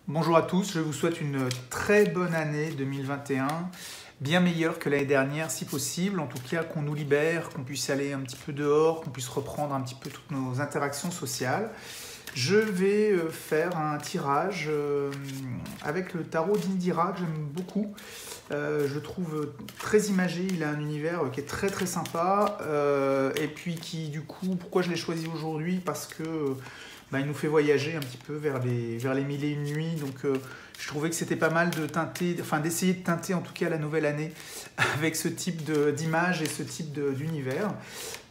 Bonjour à tous, je vous souhaite une très bonne année 2021, bien meilleure que l'année dernière si possible, en tout cas qu'on nous libère, qu'on puisse aller un petit peu dehors, qu'on puisse reprendre un petit peu toutes nos interactions sociales. Je vais faire un tirage avec le tarot d'Indira que j'aime beaucoup. Je trouve très imagé, il a un univers qui est très très sympa et puis qui du coup, pourquoi je l'ai choisi aujourd'hui? Parce que il nous fait voyager un petit peu vers les mille et une nuits, donc je trouvais que c'était pas mal de teinter, enfin d'essayer de teinter en tout cas la nouvelle année avec ce type d'image et ce type d'univers.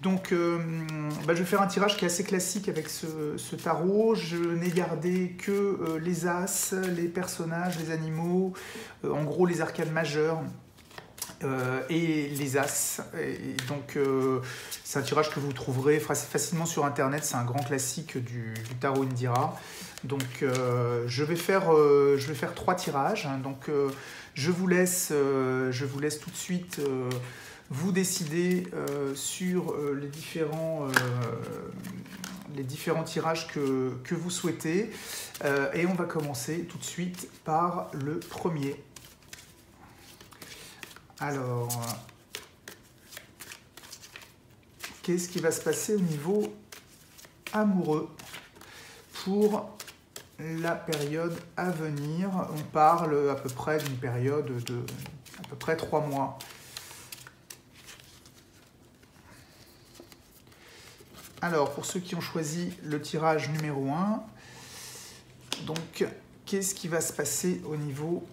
Donc je vais faire un tirage qui est assez classique avec ce tarot. Je n'ai gardé que les as, les personnages, les animaux, en gros les arcanes majeures. Et les as. Et donc, c'est un tirage que vous trouverez facilement sur Internet. C'est un grand classique du tarot Indira. Donc, je vais faire 3 tirages. Donc, je vous laisse tout de suite vous décider sur les différents tirages que vous souhaitez. Et on va commencer tout de suite par le premier. Alors, qu'est-ce qui va se passer au niveau amoureux pour la période à venir? On parle à peu près d'une période de à peu près 3 mois. Alors, pour ceux qui ont choisi le tirage numéro 1, donc, qu'est-ce qui va se passer au niveau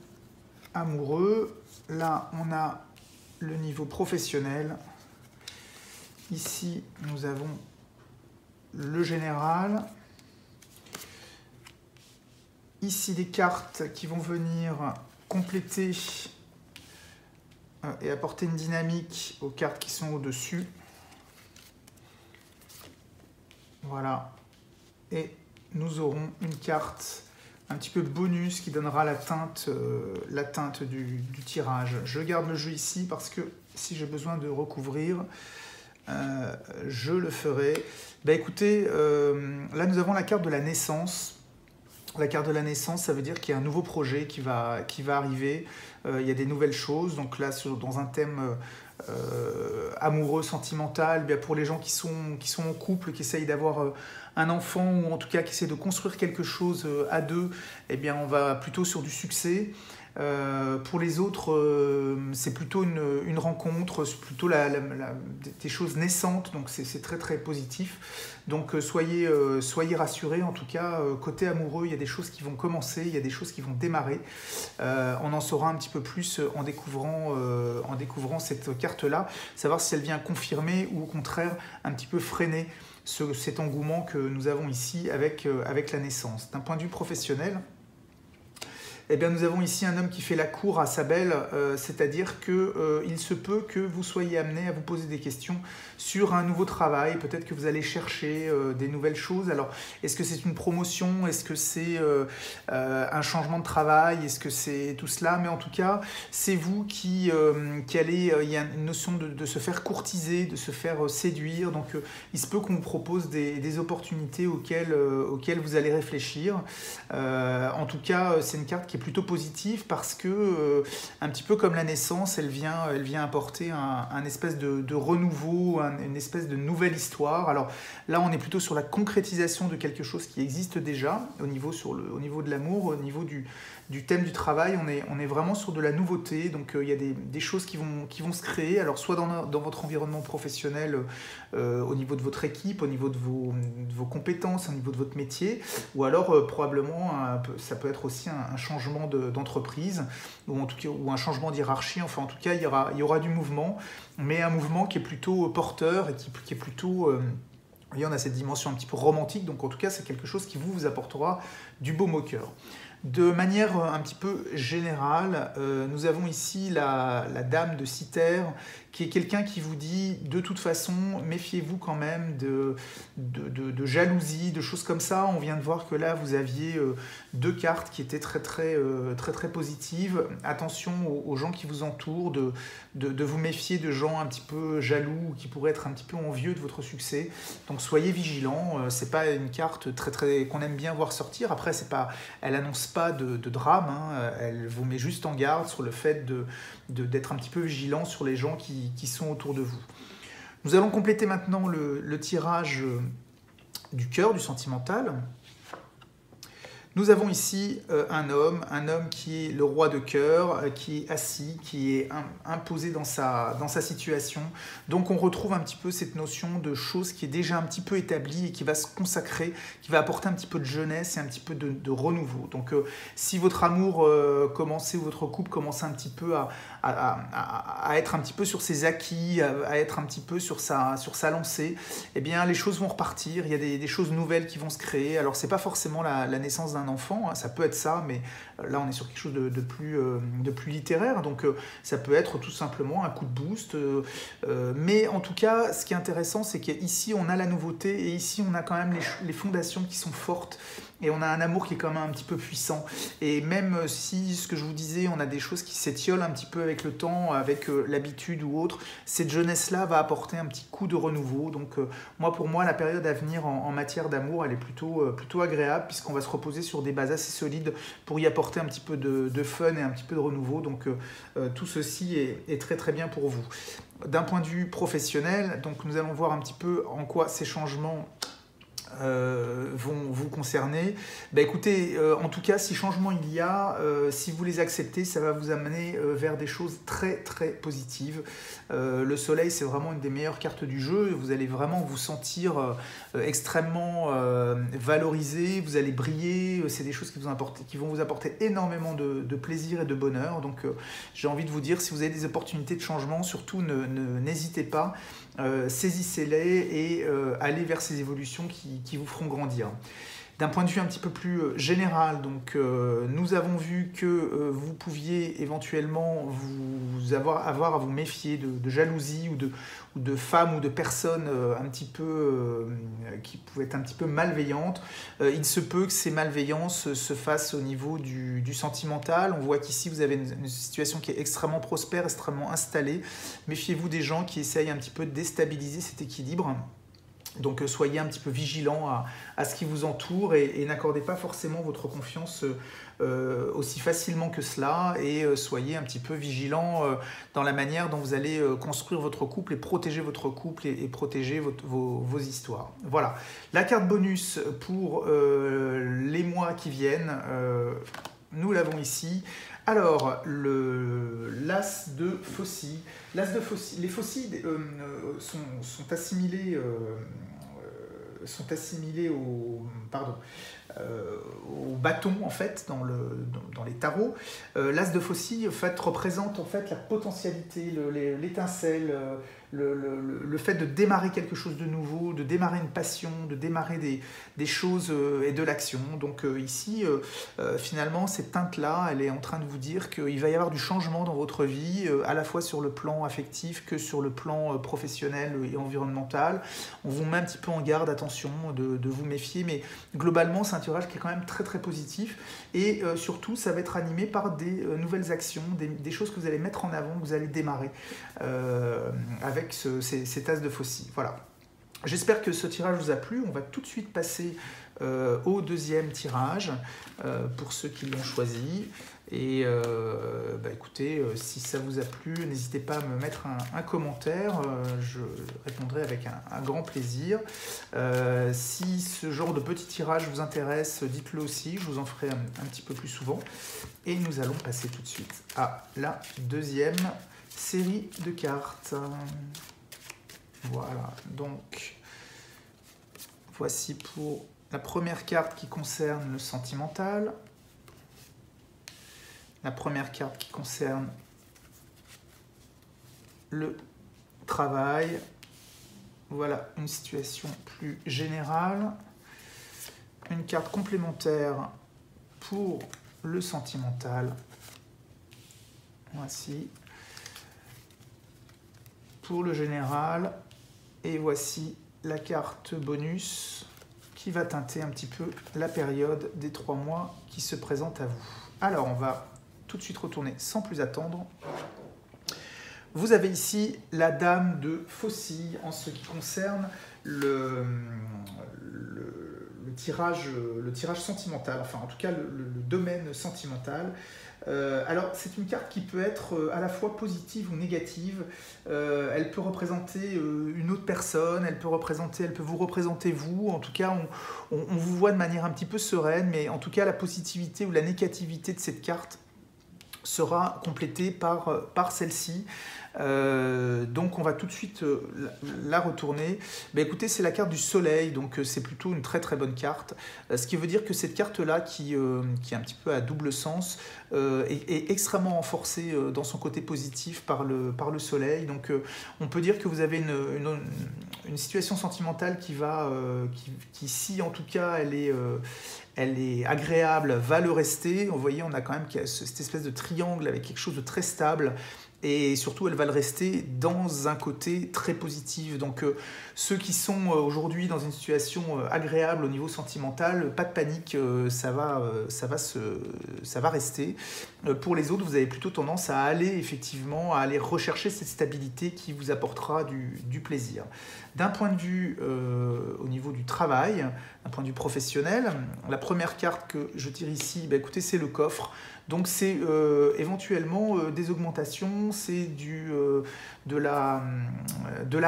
amoureux? Là, on a le niveau professionnel. Ici, nous avons le général. Ici, des cartes qui vont venir compléter et apporter une dynamique aux cartes qui sont au-dessus. Voilà. Et nous aurons une carte un petit peu bonus qui donnera la teinte du tirage. Je garde le jeu ici parce que si j'ai besoin de recouvrir, je le ferai. Écoutez, là nous avons la carte de la naissance. La carte de la naissance, ça veut dire qu'il y a un nouveau projet qui va arriver. Il y a des nouvelles choses. Donc là, dans un thème amoureux, sentimental, pour les gens qui sont en couple, qui essayent d'avoir un enfant ou en tout cas qui essaient de construire quelque chose à deux, on va plutôt sur du succès. Pour les autres, c'est plutôt une rencontre, c'est plutôt des choses naissantes, donc c'est très très positif. Donc soyez rassurés, en tout cas, côté amoureux, il y a des choses qui vont commencer, il y a des choses qui vont démarrer. On en saura un petit peu plus en découvrant cette carte-là, savoir si elle vient confirmer ou au contraire un petit peu freiner cet engouement que nous avons ici avec la naissance. D'un point de vue professionnel, nous avons ici un homme qui fait la cour à sa belle, c'est-à-dire qu'il se peut que vous soyez amené à vous poser des questions sur un nouveau travail, peut-être que vous allez chercher des nouvelles choses. Alors, est-ce que c'est une promotion? Est-ce que c'est un changement de travail? Est-ce que c'est tout cela? Mais en tout cas, c'est vous qui allez, il y a une notion de se faire courtiser, de se faire séduire. Donc, il se peut qu'on vous propose des opportunités auxquelles vous allez réfléchir. En tout cas, c'est une carte qui est plutôt positive parce que, un petit peu comme la naissance, elle vient apporter un espèce de renouveau, une espèce de nouvelle histoire. Alors là, on est plutôt sur la concrétisation de quelque chose qui existe déjà au niveau de l'amour, au niveau du thème du travail. On est vraiment sur de la nouveauté, donc il y a des choses qui vont se créer, alors soit dans votre environnement professionnel, au niveau de votre équipe, au niveau de vos compétences, au niveau de votre métier, ou alors probablement ça peut être aussi un changement d'entreprise, ou en tout cas ou un changement d'hiérarchie. Enfin, en tout cas, il y aura du mouvement, mais un mouvement qui est plutôt porteur et qui est plutôt on a cette dimension un petit peu romantique, donc en tout cas c'est quelque chose qui vous apportera du baume au cœur. De manière un petit peu générale, nous avons ici la dame de Cythère qui est quelqu'un qui vous dit de toute façon, méfiez-vous quand même de jalousie, de choses comme ça. On vient de voir que là, vous aviez deux cartes qui étaient très positives. Attention aux gens qui vous entourent, de vous méfier de gens un petit peu jaloux ou qui pourraient être un petit peu envieux de votre succès. Donc soyez vigilants. C'est pas une carte qu'on aime bien voir sortir. Après, elle annonce pas de drame. Hein. Elle vous met juste en garde sur le fait d'être un petit peu vigilant sur les gens qui sont autour de vous. Nous allons compléter maintenant le tirage du cœur, du sentimental. Nous avons ici un homme qui est le roi de cœur, qui est assis, qui est imposé dans sa situation. Donc on retrouve un petit peu cette notion de chose qui est déjà un petit peu établie et qui va se consacrer, qui va apporter un petit peu de jeunesse et un petit peu de renouveau. Donc si votre amour commençait ou votre couple commençait un petit peu à être un petit peu sur ses acquis, à être un petit peu sur sa lancée, eh bien les choses vont repartir, il y a des choses nouvelles qui vont se créer. Alors c'est pas forcément la naissance d'un enfant, hein, ça peut être ça, mais là on est sur quelque chose de plus littéraire, donc ça peut être tout simplement un coup de boost, mais en tout cas ce qui est intéressant c'est qu'ici on a la nouveauté et ici on a quand même les fondations qui sont fortes. Et on a un amour qui est quand même un petit peu puissant. Et même si, ce que je vous disais, on a des choses qui s'étiolent un petit peu avec le temps, avec l'habitude ou autre, cette jeunesse-là va apporter un petit coup de renouveau. Donc pour moi, la période à venir en matière d'amour, elle est plutôt agréable, puisqu'on va se reposer sur des bases assez solides pour y apporter un petit peu de fun et un petit peu de renouveau. Donc tout ceci est très bien pour vous. D'un point de vue professionnel, donc nous allons voir un petit peu en quoi ces changements vont vous concerner. Écoutez, en tout cas, si changement il y a, si vous les acceptez, ça va vous amener vers des choses très positives. Le soleil, c'est vraiment une des meilleures cartes du jeu. Vous allez vraiment vous sentir extrêmement valorisé, vous allez briller. C'est des choses qui vont vous apporter énormément de plaisir et de bonheur. Donc j'ai envie de vous dire, si vous avez des opportunités de changement, surtout n'hésitez pas. Saisissez-les et allez vers ces évolutions qui vous feront grandir. D'un point de vue un petit peu plus général, donc, nous avons vu que vous pouviez éventuellement avoir à vous méfier de jalousie ou de femmes ou de personnes un petit peu, qui pouvaient être un petit peu malveillantes. Il se peut que ces malveillances se fassent au niveau du sentimental. On voit qu'ici vous avez une situation qui est extrêmement prospère, extrêmement installée. Méfiez-vous des gens qui essayent un petit peu de déstabiliser cet équilibre. Donc soyez un petit peu vigilant à ce qui vous entoure et n'accordez pas forcément votre confiance aussi facilement que cela, et soyez un petit peu vigilant dans la manière dont vous allez construire votre couple et protéger votre couple et protéger vos histoires. Voilà, la carte bonus pour les mois qui viennent, nous l'avons ici. Alors, l'as de faucille. Les faucilles sont assimilées au bâton en fait dans les tarots. L'as de faucille en fait représente en fait la potentialité, l'étincelle, le fait de démarrer quelque chose de nouveau, de démarrer une passion, de démarrer des choses et de l'action. Donc ici, finalement, cette teinte-là, elle est en train de vous dire qu'il va y avoir du changement dans votre vie, à la fois sur le plan affectif que sur le plan professionnel et environnemental. On vous met un petit peu en garde, attention, de vous méfier, mais globalement, c'est un tirage qui est quand même très positif, et surtout, ça va être animé par des nouvelles actions, des choses que vous allez mettre en avant, que vous allez démarrer avec ces tasses de faucille. Voilà. J'espère que ce tirage vous a plu. On va tout de suite passer au deuxième tirage pour ceux qui l'ont choisi. Et écoutez, si ça vous a plu, n'hésitez pas à me mettre un commentaire. Je répondrai avec un grand plaisir. Si ce genre de petit tirage vous intéresse, dites-le aussi. Je vous en ferai un petit peu plus souvent. Et nous allons passer tout de suite à la deuxième série de cartes. Voilà, donc voici pour la première carte qui concerne le sentimental, la première carte qui concerne le travail. Voilà une situation plus générale, une carte complémentaire pour le sentimental. Voici. pour le général. Et voici la carte bonus qui va teinter un petit peu la période des 3 mois qui se présente à vous. Alors, on va tout de suite retourner sans plus attendre. Vous avez ici la dame de Faucille en ce qui concerne le tirage sentimental, enfin en tout cas le domaine sentimental. Alors c'est une carte qui peut être à la fois positive ou négative. Elle peut représenter une autre personne, elle peut vous représenter vous. En tout cas, on vous voit de manière un petit peu sereine, mais en tout cas la positivité ou la négativité de cette carte sera complétée par celle-ci. Donc on va tout de suite la retourner. Écoutez, c'est la carte du soleil, donc c'est plutôt une très très bonne carte. Ce qui veut dire que cette carte-là, qui est un petit peu à double sens, est extrêmement renforcée dans son côté positif par le soleil. Donc on peut dire que vous avez une situation sentimentale qui si en tout cas elle est agréable, va le rester. Vous voyez, on a quand même cette espèce de triangle avec quelque chose de très stable. Et surtout, elle va le rester dans un côté très positif. Donc, ceux qui sont aujourd'hui dans une situation agréable au niveau sentimental, pas de panique, ça va rester. Pour les autres, vous avez plutôt tendance à aller rechercher cette stabilité qui vous apportera du plaisir. D'un point de vue au niveau du travail, d'un point de vue professionnel, la première carte que je tire ici, écoutez, c'est le coffre. Donc c'est éventuellement des augmentations, c'est de la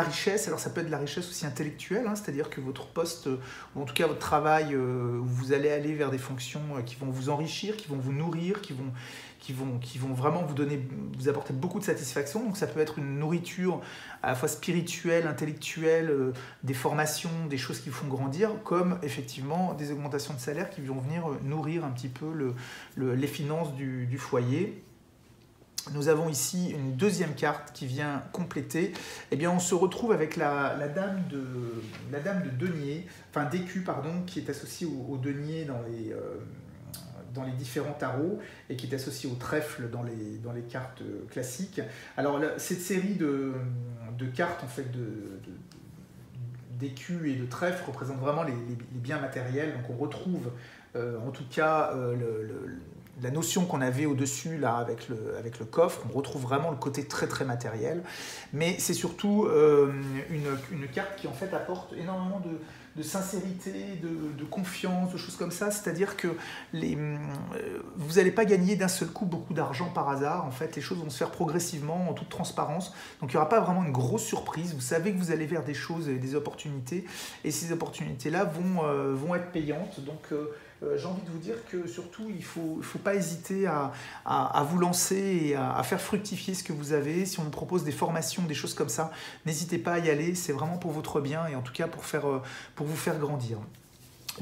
richesse. Alors ça peut être de la richesse aussi intellectuelle, vous-à-dire que votre poste, ou en tout cas votre travail, où vous allez aller vers des fonctions qui vont vous enrichir, qui vont vous nourrir, qui vont vraiment vous apporter beaucoup de satisfaction. Donc ça peut être une nourriture à la fois spirituelle, intellectuelle, des formations, des choses qui vous font grandir, comme effectivement des augmentations de salaire qui vont venir nourrir un petit peu les finances du foyer. Nous avons ici une deuxième carte qui vient compléter. Eh bien, on se retrouve avec la dame de denier, enfin d'écu, pardon, qui est associée au denier dans les différents tarots et qui est associée au trèfle dans les cartes classiques. Alors, cette série de cartes, en fait, d'écus et de trèfle représente vraiment les biens matériels. Donc, on retrouve en tout cas la notion qu'on avait au-dessus là avec le coffre. On retrouve vraiment le côté très très matériel, mais c'est surtout une carte qui en fait apporte énormément de sincérité, de confiance, de choses comme ça. C'est-à-dire que vous n'allez pas gagner d'un seul coup beaucoup d'argent par hasard. En fait, les choses vont se faire progressivement, en toute transparence. Donc, il n'y aura pas vraiment une grosse surprise. Vous savez que vous allez vers des choses et des opportunités. Et ces opportunités-là vont être payantes. Donc, j'ai envie de vous dire que surtout, il ne faut pas hésiter à vous lancer et à faire fructifier ce que vous avez. Si on vous propose des formations, des choses comme ça, n'hésitez pas à y aller. C'est vraiment pour votre bien et en tout cas pour vous faire grandir.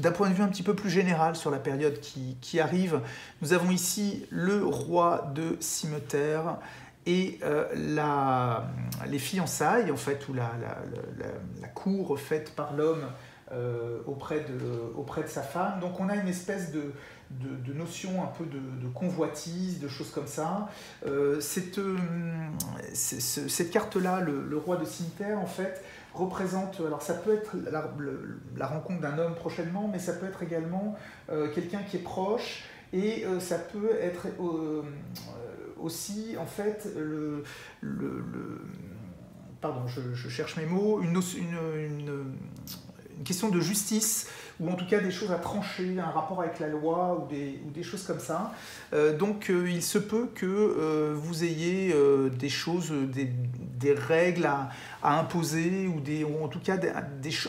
D'un point de vue un petit peu plus général sur la période qui arrive, nous avons ici le roi de cimeterre et les fiançailles, en fait, ou la cour faite par l'homme auprès de sa femme. Donc on a une espèce de notion un peu de convoitise, de choses comme ça. Cette carte-là, le roi de cimeterre, en fait, représente, alors ça peut être la rencontre d'un homme prochainement, mais ça peut être également quelqu'un qui est proche, et ça peut être aussi, en fait, pardon, je cherche mes mots, une question de justice, ou en tout cas des choses à trancher, un rapport avec la loi, ou des choses comme ça. Donc il se peut que vous ayez des choses, des règles à imposer, ou en tout cas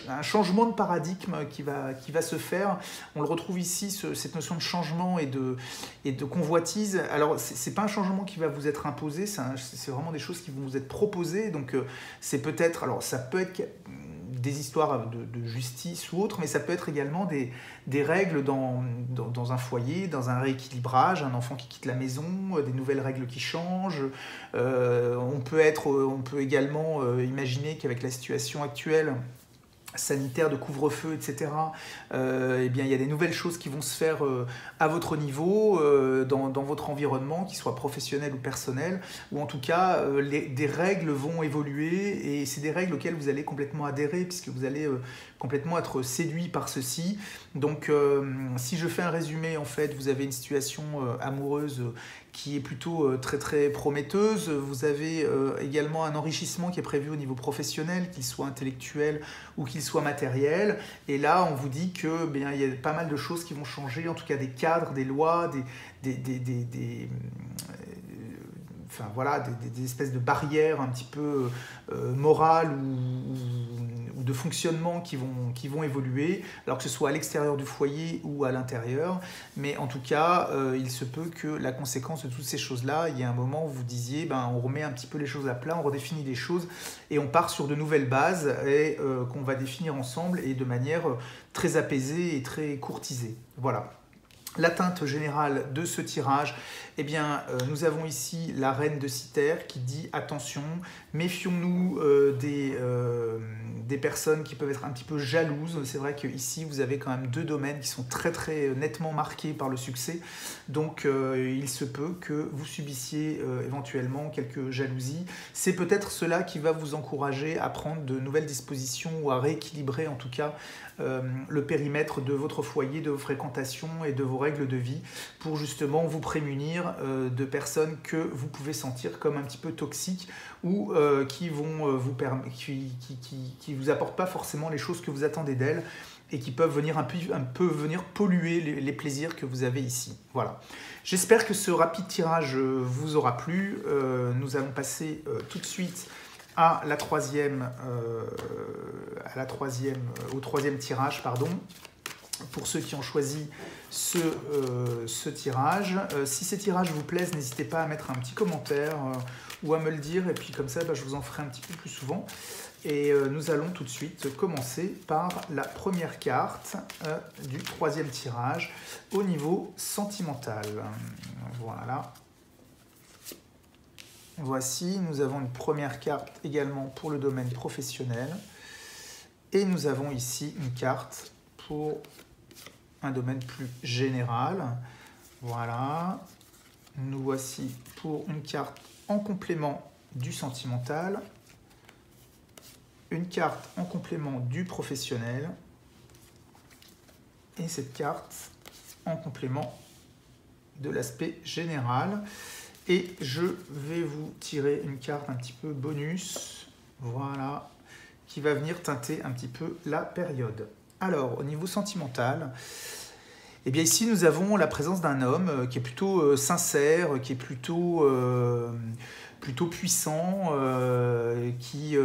un changement de paradigme qui va se faire. On le retrouve ici, cette notion de changement et de convoitise. Alors c'est pas un changement qui va vous être imposé, c'est vraiment des choses qui vont vous être proposées. Donc c'est peut-être, alors ça peut être des histoires de justice ou autre, mais ça peut être également des règles dans un foyer, dans un rééquilibrage, un enfant qui quitte la maison, des nouvelles règles qui changent. On peut également imaginer qu'avec la situation actuelle, sanitaire, de couvre-feu, etc., eh bien, il y a des nouvelles choses qui vont se faire à votre niveau, dans votre environnement, qu'il soit professionnel ou personnel, ou en tout cas, des règles vont évoluer, et c'est des règles auxquelles vous allez complètement adhérer, puisque vous allez complètement être séduit par ceci. Donc, si je fais un résumé, en fait, vous avez une situation amoureuse qui est plutôt très très prometteuse. Vous avez également un enrichissement qui est prévu au niveau professionnel, qu'il soit intellectuel ou qu'il soit matériel. Et là, on vous dit que bien, il y a pas mal de choses qui vont changer, en tout cas des cadres, des lois, enfin, voilà, des espèces de barrières un petit peu morales ou de fonctionnement qui vont évoluer, alors que ce soit à l'extérieur du foyer ou à l'intérieur. Mais en tout cas, il se peut que la conséquence de toutes ces choses-là, il y a un moment où vous disiez, ben, on remet un petit peu les choses à plat, on redéfinit les choses et on part sur de nouvelles bases et qu'on va définir ensemble et de manière très apaisée et très courtisée. Voilà. La teinte générale de ce tirage, eh bien, nous avons ici la reine de Cythère qui dit attention, méfions-nous des personnes qui peuvent être un petit peu jalouses. C'est vrai qu'ici, vous avez quand même deux domaines qui sont très très nettement marqués par le succès. Donc, il se peut que vous subissiez éventuellement quelques jalousies. C'est peut-être cela qui va vous encourager à prendre de nouvelles dispositions ou à rééquilibrer en tout cas le périmètre de votre foyer, de vos fréquentations et de vos règles de vie pour justement vous prémunir de personnes que vous pouvez sentir comme un petit peu toxiques ou qui vous apportent pas forcément les choses que vous attendez d'elles et qui peuvent venir un peu venir polluer les plaisirs que vous avez ici. Voilà. J'espère que ce rapide tirage vous aura plu. Nous allons passer tout de suite au troisième tirage, pardon, pour ceux qui ont choisi ce tirage. Si ces tirages vous plaisent, n'hésitez pas à mettre un petit commentaire ou à me le dire, et puis comme ça, je vous en ferai un petit peu plus souvent. Et nous allons tout de suite commencer par la première carte du troisième tirage au niveau sentimental. Voilà. Voici, nous avons une première carte également pour le domaine professionnel. Et nous avons ici une carte pour un domaine plus général. Voilà. Nous voici pour une carte en complément du sentimental. Une carte en complément du professionnel. Et cette carte en complément de l'aspect général. Et je vais vous tirer une carte un petit peu bonus, voilà, qui va venir teinter un petit peu la période. Alors, au niveau sentimental, eh bien ici nous avons la présence d'un homme qui est plutôt sincère, qui est plutôt puissant, qui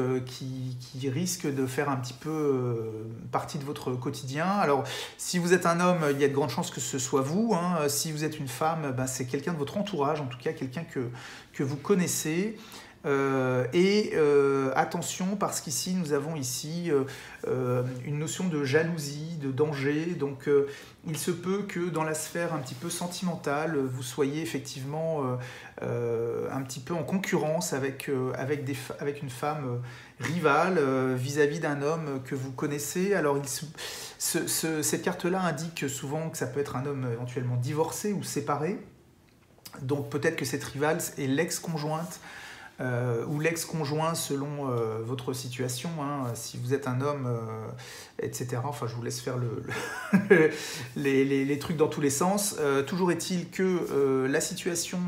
risque de faire un petit peu partie de votre quotidien. Alors, si vous êtes un homme, il y a de grandes chances que ce soit vous. Hein. Si vous êtes une femme, c'est quelqu'un de votre entourage, en tout cas quelqu'un que vous connaissez. Attention, parce qu'ici nous avons une notion de jalousie, de danger. Donc il se peut que dans la sphère un petit peu sentimentale, vous soyez effectivement un petit peu en concurrence avec une femme rivale vis-à-vis d'un homme que vous connaissez. Alors cette carte-là indique souvent que ça peut être un homme éventuellement divorcé ou séparé. Donc peut-être que cette rivale est l'ex-conjointe ou l'ex-conjoint selon votre situation, hein, si vous êtes un homme, etc. Enfin, je vous laisse faire les trucs dans tous les sens. Toujours est-il que la situation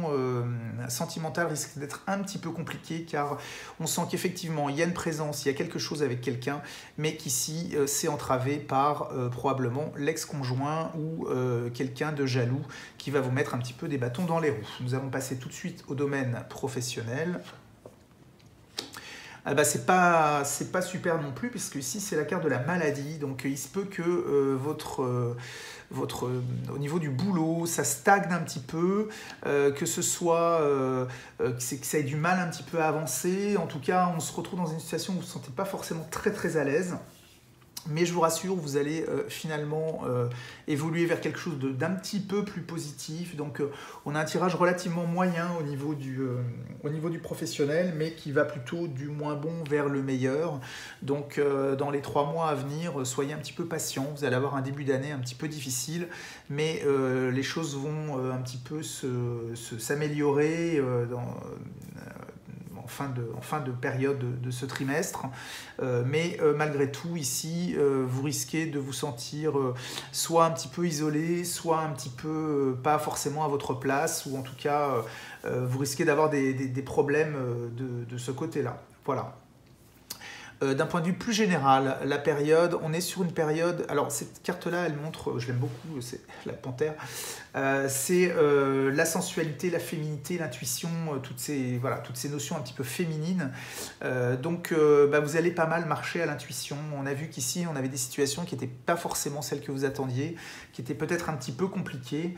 sentimentale risque d'être un petit peu compliquée, car on sent qu'effectivement, il y a une présence, il y a quelque chose avec quelqu'un, mais qu'ici, c'est entravé par probablement l'ex-conjoint ou quelqu'un de jaloux qui va vous mettre un petit peu des bâtons dans les roues. Nous allons passer tout de suite au domaine professionnel. C'est pas super non plus, puisque ici c'est la carte de la maladie. Donc il se peut que au niveau du boulot, ça stagne un petit peu, que ce soit que ça ait du mal un petit peu à avancer. En tout cas, on se retrouve dans une situation où vous ne vous sentez pas forcément très très à l'aise. Mais je vous rassure, vous allez finalement évoluer vers quelque chose d'un petit peu plus positif. Donc on a un tirage relativement moyen au niveau du professionnel, mais qui va plutôt du moins bon vers le meilleur. Donc dans les 3 mois à venir, soyez un petit peu patient. Vous allez avoir un début d'année un petit peu difficile, mais les choses vont un petit peu s'améliorer en fin de période de ce trimestre. Mais malgré tout, ici, vous risquez de vous sentir soit un petit peu isolé, soit un petit peu pas forcément à votre place, ou en tout cas, vous risquez d'avoir des problèmes de ce côté-là. Voilà. D'un point de vue plus général, la période, on est sur une période, alors cette carte-là, elle montre, je l'aime beaucoup, c'est la panthère, c'est la sensualité, la féminité, l'intuition, toutes ces notions un petit peu féminines. Donc vous allez pas mal marcher à l'intuition. On a vu qu'ici, on avait des situations qui n'étaient pas forcément celles que vous attendiez, qui étaient peut-être un petit peu compliquées,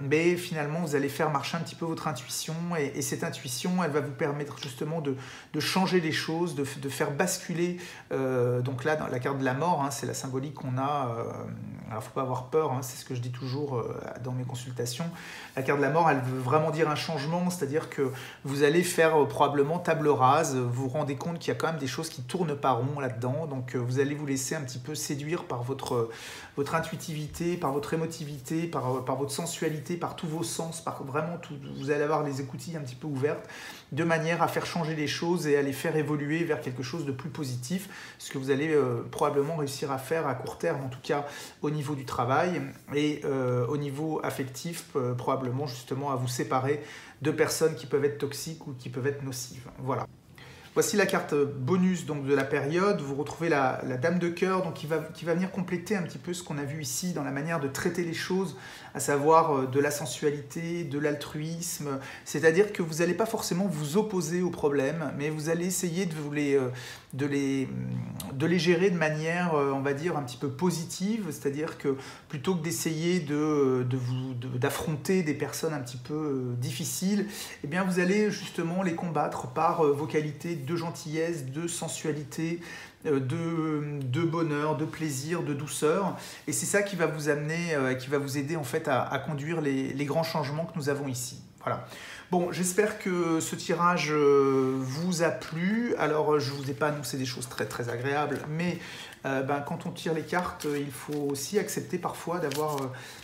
mais finalement, vous allez faire marcher un petit peu votre intuition, et cette intuition, elle va vous permettre justement de changer les choses, de faire basculer. Donc là, dans la carte de la mort, hein, c'est la symbolique qu'on a. Alors, il ne faut pas avoir peur, hein, c'est ce que je dis toujours dans mes consultations. La carte de la mort, elle veut vraiment dire un changement, c'est-à-dire que vous allez faire probablement table rase. Vous vous rendez compte qu'il y a quand même des choses qui ne tournent pas rond là-dedans. Donc, vous allez vous laisser un petit peu séduire par votre intuitivité, par votre émotivité, par votre sensualité, par tous vos sens, par vraiment tout. Vous allez avoir les écoutilles un petit peu ouvertes, de manière à faire changer les choses et à les faire évoluer vers quelque chose de plus positif, ce que vous allez probablement réussir à faire à court terme, en tout cas au niveau du travail, et au niveau affectif, probablement justement à vous séparer de personnes qui peuvent être toxiques ou qui peuvent être nocives. Voilà. Voici la carte bonus donc, de la période. Vous retrouvez la dame de cœur donc, qui va venir compléter un petit peu ce qu'on a vu ici dans la manière de traiter les choses, à savoir de la sensualité, de l'altruisme. C'est-à-dire que vous n'allez pas forcément vous opposer aux problèmes, mais vous allez essayer de les gérer de manière, on va dire, un petit peu positive. C'est-à-dire que plutôt que d'essayer d'affronter des personnes un petit peu difficiles, eh bien, vous allez justement les combattre par vos qualités de gentillesse, de sensualité, de bonheur, de plaisir, de douceur. Et c'est ça qui va vous amener, qui va vous aider en fait à conduire les grands changements que nous avons ici. Voilà. Bon, j'espère que ce tirage vous a plu. Alors, je ne vous ai pas annoncé des choses très très agréables, mais quand on tire les cartes, il faut aussi accepter parfois d'avoir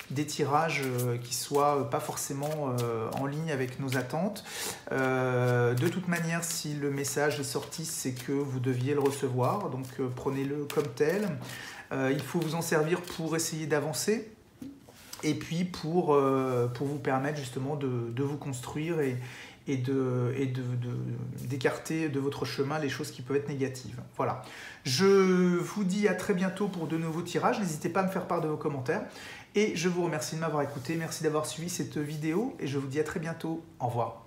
des tirages qui soient pas forcément en ligne avec nos attentes. De toute manière, si le message est sorti, c'est que vous deviez le recevoir, donc prenez-le comme tel. Il faut vous en servir pour essayer d'avancer, et puis pour vous permettre justement de vous construire et d'écarter de votre chemin les choses qui peuvent être négatives. Voilà. Je vous dis à très bientôt pour de nouveaux tirages. N'hésitez pas à me faire part de vos commentaires. Et je vous remercie de m'avoir écouté. Merci d'avoir suivi cette vidéo et je vous dis à très bientôt. Au revoir.